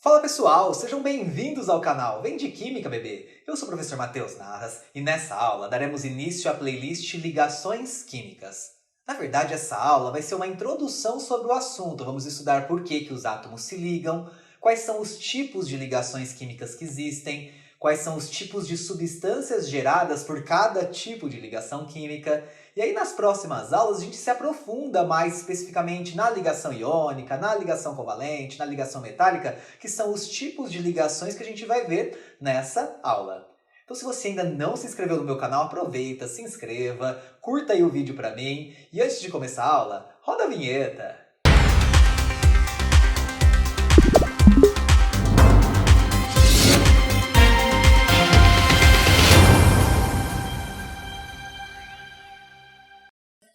Fala pessoal, sejam bem-vindos ao canal Vem de Química, bebê! Eu sou o professor Matheus Narras e nessa aula daremos início à playlist Ligações Químicas. Na verdade, essa aula vai ser uma introdução sobre o assunto. Vamos estudar por que os átomos se ligam, quais são os tipos de ligações químicas que existem, quais são os tipos de substâncias geradas por cada tipo de ligação química. E aí nas próximas aulas a gente se aprofunda mais especificamente na ligação iônica, na ligação covalente, na ligação metálica, que são os tipos de ligações que a gente vai ver nessa aula. Então se você ainda não se inscreveu no meu canal, aproveita, se inscreva, curta aí o vídeo pra mim e antes de começar a aula, roda a vinheta!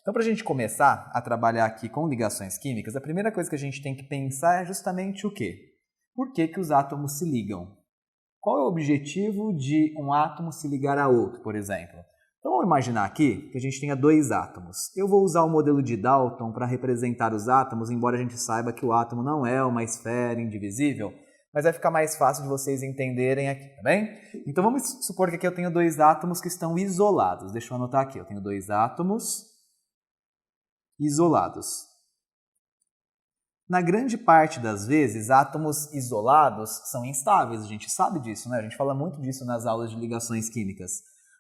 Então, para a gente começar a trabalhar aqui com ligações químicas, a primeira coisa que a gente tem que pensar é justamente o quê? Por que os átomos se ligam? Qual é o objetivo de um átomo se ligar a outro, por exemplo? Então, vamos imaginar aqui que a gente tenha dois átomos. Eu vou usar o modelo de Dalton para representar os átomos, embora a gente saiba que o átomo não é uma esfera indivisível, mas vai ficar mais fácil de vocês entenderem aqui, tá bem? Então, vamos supor que aqui eu tenho dois átomos que estão isolados. Deixa eu anotar aqui, eu tenho dois átomos isolados. Na grande parte das vezes, átomos isolados são instáveis, a gente sabe disso, né? A gente fala muito disso nas aulas de ligações químicas.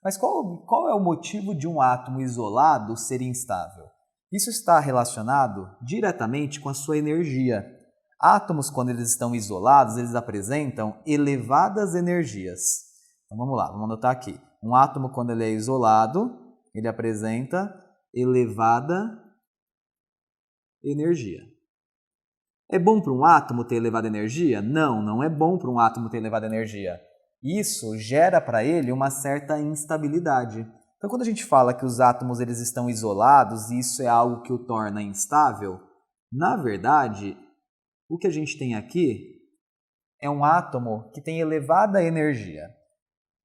Mas qual é o motivo de um átomo isolado ser instável? Isso está relacionado diretamente com a sua energia. Átomos, quando eles estão isolados, eles apresentam elevadas energias. Então vamos lá, vamos anotar aqui. Um átomo, quando ele é isolado, ele apresenta elevada energia. É bom para um átomo ter elevada energia? Não, não é bom para um átomo ter elevada energia. Isso gera para ele uma certa instabilidade. Então, quando a gente fala que os átomos eles estão isolados e isso é algo que o torna instável, na verdade, o que a gente tem aqui é um átomo que tem elevada energia.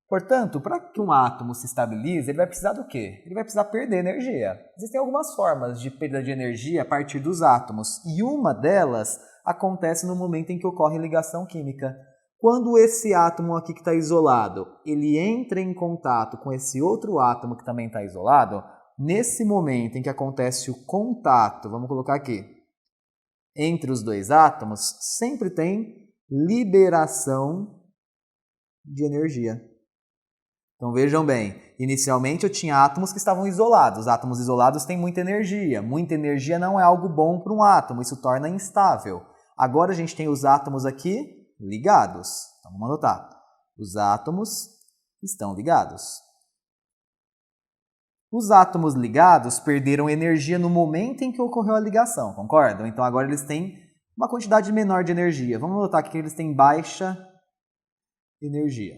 Portanto, para que um átomo se estabilize, ele vai precisar do quê? Ele vai precisar perder energia. Existem algumas formas de perda de energia a partir dos átomos, e uma delas acontece no momento em que ocorre ligação química. Quando esse átomo aqui que está isolado, ele entra em contato com esse outro átomo que também está isolado, nesse momento em que acontece o contato, vamos colocar aqui, entre os dois átomos, sempre tem liberação de energia. Então vejam bem, inicialmente eu tinha átomos que estavam isolados. Os átomos isolados têm muita energia. Muita energia não é algo bom para um átomo, isso torna instável. Agora a gente tem os átomos aqui ligados. Então vamos anotar. Os átomos estão ligados. Os átomos ligados perderam energia no momento em que ocorreu a ligação, concordam? Então agora eles têm uma quantidade menor de energia. Vamos notar aqui que eles têm baixa energia.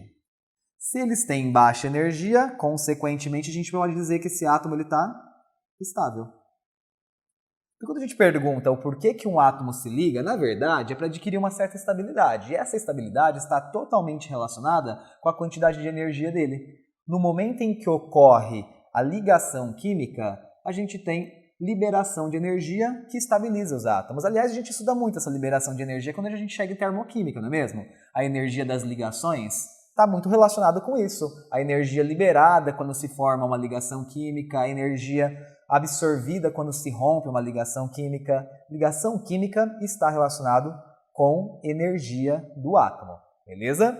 Se eles têm baixa energia, consequentemente, a gente pode dizer que esse átomo está estável. E quando a gente pergunta o porquê que um átomo se liga, na verdade, é para adquirir uma certa estabilidade. E essa estabilidade está totalmente relacionada com a quantidade de energia dele. No momento em que ocorre a ligação química, a gente tem liberação de energia que estabiliza os átomos. Aliás, a gente estuda muito essa liberação de energia quando a gente chega em termoquímica, não é mesmo? A energia das ligações está muito relacionado com isso. A energia liberada quando se forma uma ligação química, a energia absorvida quando se rompe uma ligação química. Ligação química está relacionado com energia do átomo, beleza?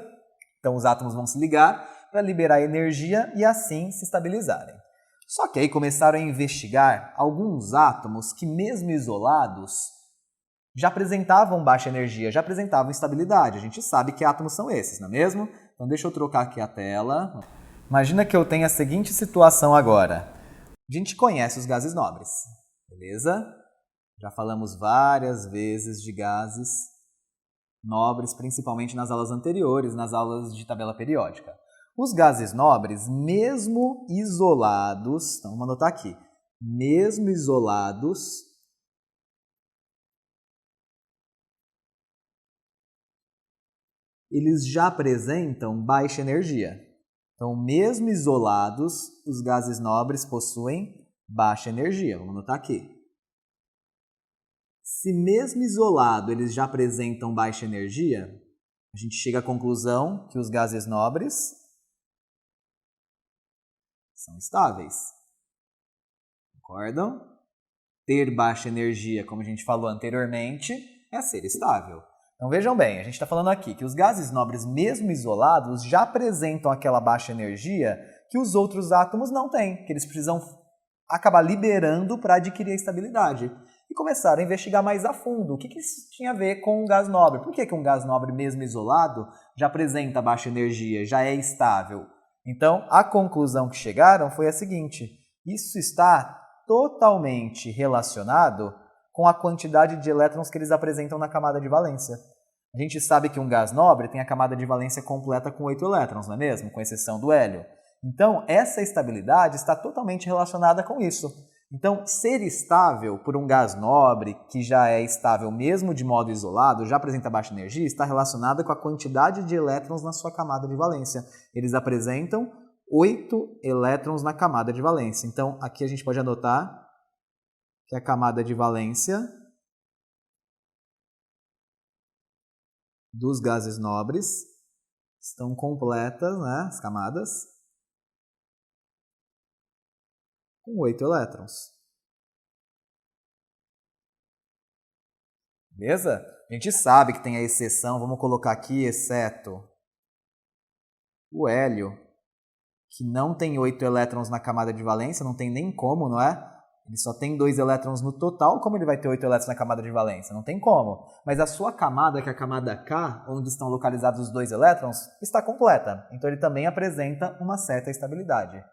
Então os átomos vão se ligar para liberar energia e assim se estabilizarem. Só que aí começaram a investigar alguns átomos que mesmo isolados já apresentavam baixa energia, já apresentavam instabilidade. A gente sabe que átomos são esses, não é mesmo? Então deixa eu trocar aqui a tela. Imagina que eu tenho a seguinte situação agora. A gente conhece os gases nobres, beleza? Já falamos várias vezes de gases nobres, principalmente nas aulas anteriores, nas aulas de tabela periódica. Os gases nobres, mesmo isolados, então vamos anotar aqui, mesmo isolados, eles já apresentam baixa energia. Então, mesmo isolados, os gases nobres possuem baixa energia. Vamos anotar aqui. Se mesmo isolado eles já apresentam baixa energia, A gente chega à conclusão que os gases nobres são estáveis. Concordam? Ter baixa energia, como a gente falou anteriormente, é ser estável. Então vejam bem, a gente está falando aqui que os gases nobres, mesmo isolados, já apresentam aquela baixa energia que os outros átomos não têm, que eles precisam acabar liberando para adquirir a estabilidade. E começaram a investigar mais a fundo o que isso tinha a ver com um gás nobre. Por que um gás nobre, mesmo isolado, já apresenta baixa energia, já é estável? Então, a conclusão que chegaram foi a seguinte: isso está totalmente relacionado com a quantidade de elétrons que eles apresentam na camada de valência. A gente sabe que um gás nobre tem a camada de valência completa com 8 elétrons, não é mesmo? Com exceção do hélio. Então, essa estabilidade está totalmente relacionada com isso. Então, ser estável por um gás nobre, que já é estável mesmo de modo isolado, já apresenta baixa energia, está relacionada com a quantidade de elétrons na sua camada de valência. Eles apresentam 8 elétrons na camada de valência. Então, aqui a gente pode anotar que a camada de valência dos gases nobres estão completas, né, as camadas, com 8 elétrons. Beleza? A gente sabe que tem a exceção, vamos colocar aqui, exceto o hélio, que não tem 8 elétrons na camada de valência, não tem nem como, não é? Ele só tem 2 elétrons no total, como ele vai ter 8 elétrons na camada de valência? Não tem como. Mas a sua camada, que é a camada K, onde estão localizados os 2 elétrons, está completa. Então ele também apresenta uma certa estabilidade.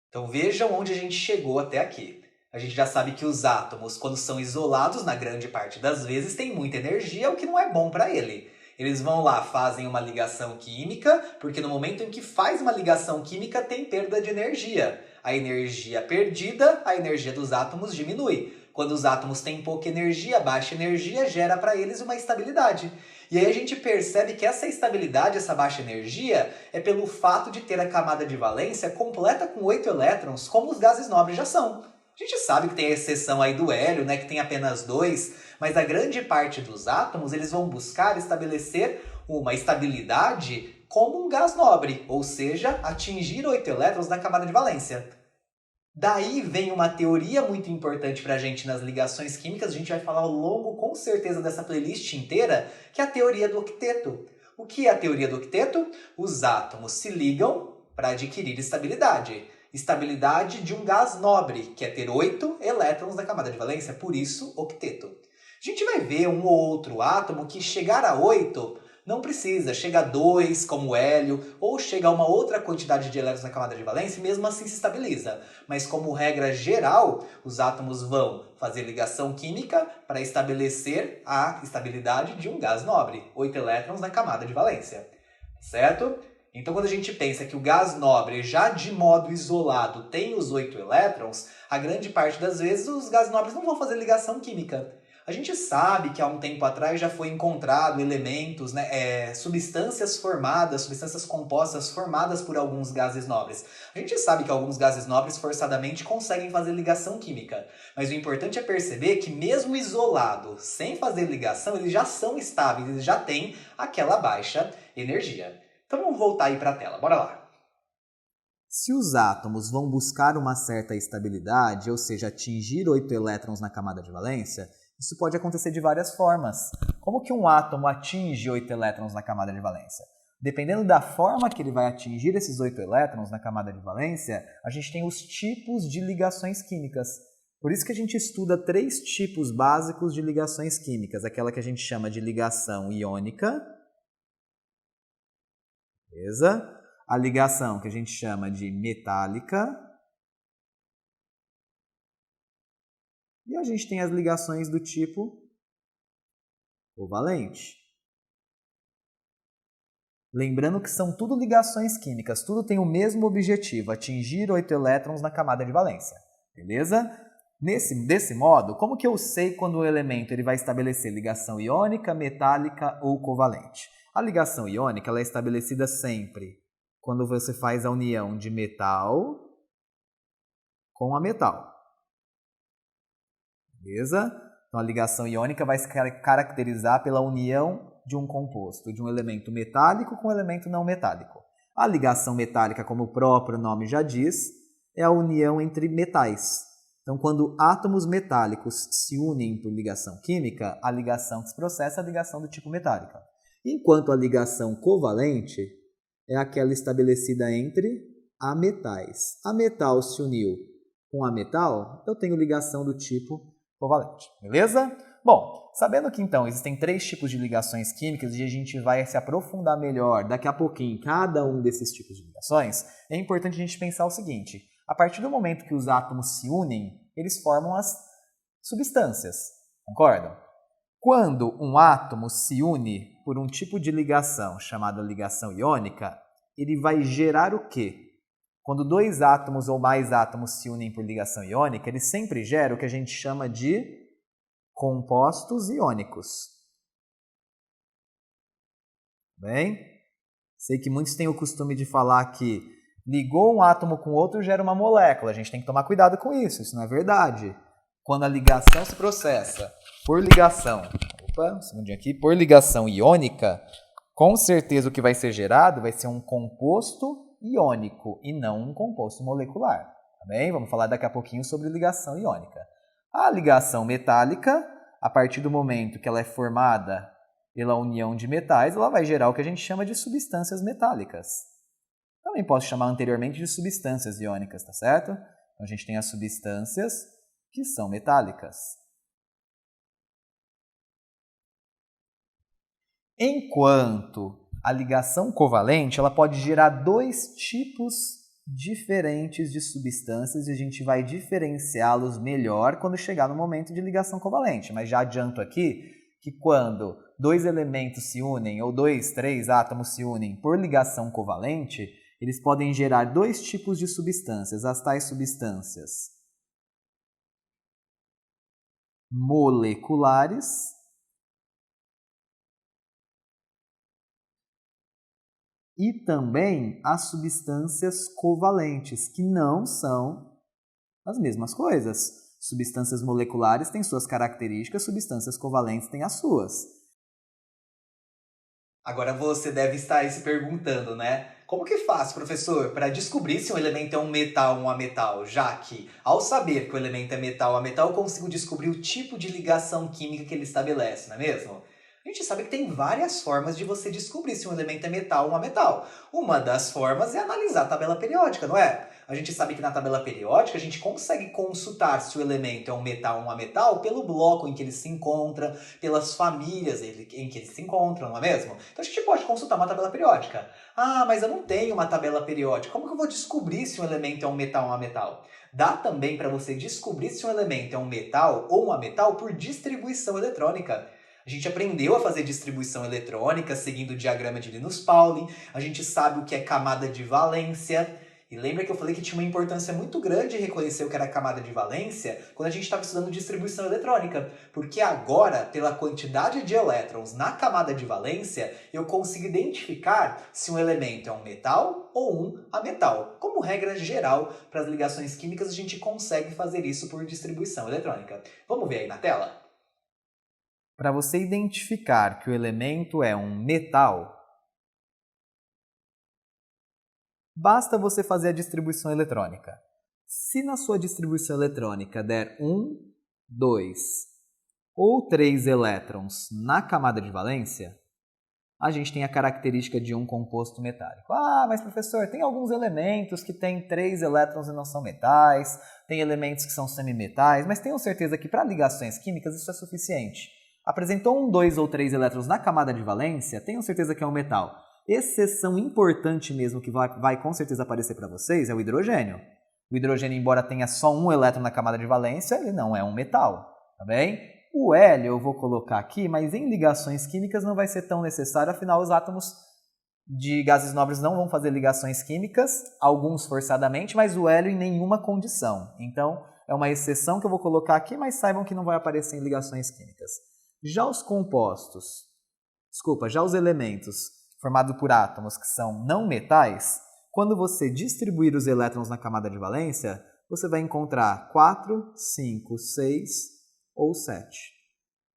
Então vejam onde a gente chegou até aqui. A gente já sabe que os átomos, quando são isolados, na grande parte das vezes, têm muita energia, o que não é bom para ele. Eles vão lá, fazem uma ligação química, porque no momento em que faz uma ligação química tem perda de energia. A energia perdida, a energia dos átomos diminui. Quando os átomos têm pouca energia, baixa energia, gera para eles uma estabilidade. E aí a gente percebe que essa estabilidade, essa baixa energia, é pelo fato de ter a camada de valência completa com 8 elétrons, como os gases nobres já são. A gente sabe que tem a exceção aí do hélio, né, que tem apenas 2, mas a grande parte dos átomos eles vão buscar estabelecer uma estabilidade como um gás nobre, ou seja, atingir 8 elétrons na camada de valência. Daí vem uma teoria muito importante para a gente nas ligações químicas, a gente vai falar ao longo com certeza dessa playlist inteira, que é a teoria do octeto. O que é a teoria do octeto? Os átomos se ligam para adquirir estabilidade. Estabilidade de um gás nobre, que é ter 8 elétrons na camada de valência, por isso octeto. A gente vai ver um ou outro átomo que chegar a 8 não precisa, chega a 2 como o hélio, ou chega a uma outra quantidade de elétrons na camada de valência e mesmo assim se estabiliza. Mas como regra geral, os átomos vão fazer ligação química para estabelecer a estabilidade de um gás nobre, 8 elétrons na camada de valência. Certo? Então quando a gente pensa que o gás nobre já de modo isolado tem os 8 elétrons, a grande parte das vezes os gases nobres não vão fazer ligação química. A gente sabe que há um tempo atrás já foi encontrado elementos, né, substâncias formadas, substâncias compostas formadas por alguns gases nobres. A gente sabe que alguns gases nobres forçadamente conseguem fazer ligação química, mas o importante é perceber que mesmo isolado, sem fazer ligação, eles já são estáveis, eles já têm aquela baixa energia. Então vamos voltar aí para a tela, bora lá. Se os átomos vão buscar uma certa estabilidade, ou seja, atingir 8 elétrons na camada de valência, isso pode acontecer de várias formas. Como que um átomo atinge 8 elétrons na camada de valência? Dependendo da forma que ele vai atingir esses 8 elétrons na camada de valência, a gente tem os tipos de ligações químicas. Por isso que a gente estuda 3 tipos básicos de ligações químicas. Aquela que a gente chama de ligação iônica. Beleza? A ligação que a gente chama de metálica. E a gente tem as ligações do tipo covalente. Lembrando que são tudo ligações químicas, tudo tem o mesmo objetivo, atingir 8 elétrons na camada de valência. Beleza? Desse modo, como que eu sei quando o elemento ele vai estabelecer ligação iônica, metálica ou covalente? A ligação iônica ela é estabelecida sempre quando você faz a união de metal com a metal. Beleza? Então a ligação iônica vai se caracterizar pela união de um composto, de um elemento metálico com um elemento não metálico. A ligação metálica, como o próprio nome já diz, é a união entre metais. Então, quando átomos metálicos se unem por ligação química, a ligação que se processa é a ligação do tipo metálica. Enquanto a ligação covalente é aquela estabelecida entre ametais. A metal se uniu com a metal, eu tenho ligação do tipo covalente. Beleza? Bom, sabendo que então existem 3 tipos de ligações químicas e a gente vai se aprofundar melhor daqui a pouquinho em cada um desses tipos de ligações, é importante a gente pensar o seguinte: a partir do momento que os átomos se unem, eles formam as substâncias, concordam? Quando um átomo se une por um tipo de ligação chamada ligação iônica, ele vai gerar o quê? Quando 2 átomos ou mais átomos se unem por ligação iônica, eles sempre geram o que a gente chama de compostos iônicos. Bem, sei que muitos têm o costume de falar que ligou um átomo com outro gera uma molécula. A gente tem que tomar cuidado com isso, isso não é verdade. Quando a ligação se processa por ligação, por ligação iônica, com certeza o que vai ser gerado vai ser um composto iônico e não um composto molecular. Tá bem? Vamos falar daqui a pouquinho sobre ligação iônica. A ligação metálica, a partir do momento que ela é formada pela união de metais, ela vai gerar o que a gente chama de substâncias metálicas. Também posso chamar anteriormente de substâncias iônicas, tá certo? Então a gente tem as substâncias que são metálicas. Enquanto a ligação covalente ela pode gerar 2 tipos diferentes de substâncias e a gente vai diferenciá-los melhor quando chegar no momento de ligação covalente. Mas já adianto aqui que quando 2 elementos se unem ou 2, 3 átomos se unem por ligação covalente, eles podem gerar 2 tipos de substâncias, as tais substâncias moleculares e também as substâncias covalentes, que não são as mesmas coisas. Substâncias moleculares têm suas características, substâncias covalentes têm as suas. Agora você deve estar aí se perguntando, né? Como que faz, professor, para descobrir se um elemento é um metal ou um ametal? Já que, ao saber que o elemento é metal ou ametal, eu consigo descobrir o tipo de ligação química que ele estabelece, não é mesmo? A gente sabe que tem várias formas de você descobrir se um elemento é metal ou um ametal. Uma das formas é analisar a tabela periódica, não é? A gente sabe que na tabela periódica a gente consegue consultar se o elemento é um metal ou um ametal pelo bloco em que ele se encontra, pelas famílias em que ele se encontram, não é mesmo? Então a gente pode consultar uma tabela periódica. Ah, mas eu não tenho uma tabela periódica. Como que eu vou descobrir se um elemento é um metal ou um ametal? Dá também para você descobrir se um elemento é um metal ou um ametal por distribuição eletrônica. A gente aprendeu a fazer distribuição eletrônica seguindo o diagrama de Linus Pauling. A gente sabe o que é camada de valência. E lembra que eu falei que tinha uma importância muito grande reconhecer o que era camada de valência quando a gente estava estudando distribuição eletrônica. Porque agora, pela quantidade de elétrons na camada de valência, eu consigo identificar se um elemento é um metal ou um ametal. Como regra geral, para as ligações químicas, a gente consegue fazer isso por distribuição eletrônica. Vamos ver aí na tela? Para você identificar que o elemento é um metal, basta você fazer a distribuição eletrônica. Se na sua distribuição eletrônica der 1, 2 ou 3 elétrons na camada de valência, a gente tem a característica de um composto metálico. Ah, mas professor, tem alguns elementos que têm 3 elétrons e não são metais, tem elementos que são semimetais, mas tenham certeza que para ligações químicas isso é suficiente. Apresentou 1, 2 ou 3 elétrons na camada de valência, tenham certeza que é um metal. Exceção importante mesmo que vai com certeza aparecer para vocês é o hidrogênio. O hidrogênio, embora tenha só um elétron na camada de valência, ele não é um metal, tá bem? O hélio eu vou colocar aqui, mas em ligações químicas não vai ser tão necessário, afinal os átomos de gases nobres não vão fazer ligações químicas, alguns forçadamente, mas o hélio em nenhuma condição. Então, é uma exceção que eu vou colocar aqui, mas saibam que não vai aparecer em ligações químicas. Já os elementos formados por átomos que são não metais, quando você distribuir os elétrons na camada de valência, você vai encontrar 4, 5, 6 ou 7.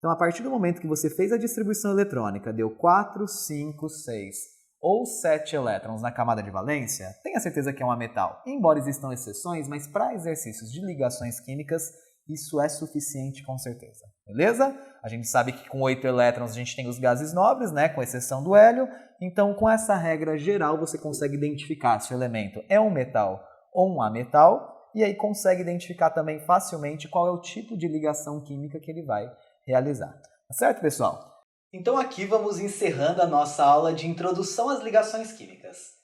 Então, a partir do momento que você fez a distribuição eletrônica, deu 4, 5, 6 ou 7 elétrons na camada de valência, tenha certeza que é um ametal. Embora existam exceções, mas para exercícios de ligações químicas, isso é suficiente com certeza. Beleza? A gente sabe que com 8 elétrons a gente tem os gases nobres, né, com exceção do hélio. Então, com essa regra geral, você consegue identificar se o elemento é um metal ou um ametal, e aí consegue identificar também facilmente qual é o tipo de ligação química que ele vai realizar. Tá certo, pessoal? Então aqui vamos encerrando a nossa aula de introdução às ligações químicas.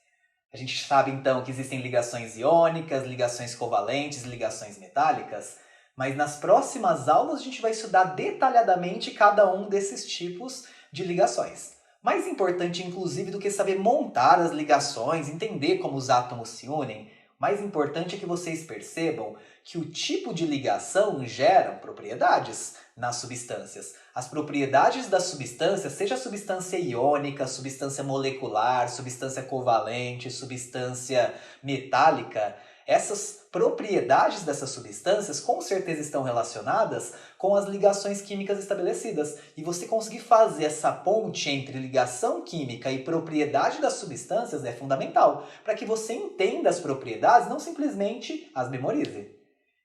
A gente sabe então que existem ligações iônicas, ligações covalentes, ligações metálicas, mas nas próximas aulas a gente vai estudar detalhadamente cada um desses tipos de ligações. Mais importante, inclusive, do que saber montar as ligações, entender como os átomos se unem, mais importante é que vocês percebam que o tipo de ligação gera propriedades nas substâncias. As propriedades das substâncias, seja substância iônica, substância molecular, substância covalente, substância metálica, essas propriedades dessas substâncias com certeza estão relacionadas com as ligações químicas estabelecidas. E você conseguir fazer essa ponte entre ligação química e propriedade das substâncias é fundamental para que você entenda as propriedades, não simplesmente as memorize.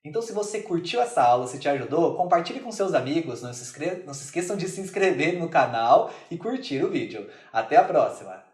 Então, se você curtiu essa aula, se te ajudou, compartilhe com seus amigos, não se esqueçam de se inscrever no canal e curtir o vídeo. Até a próxima!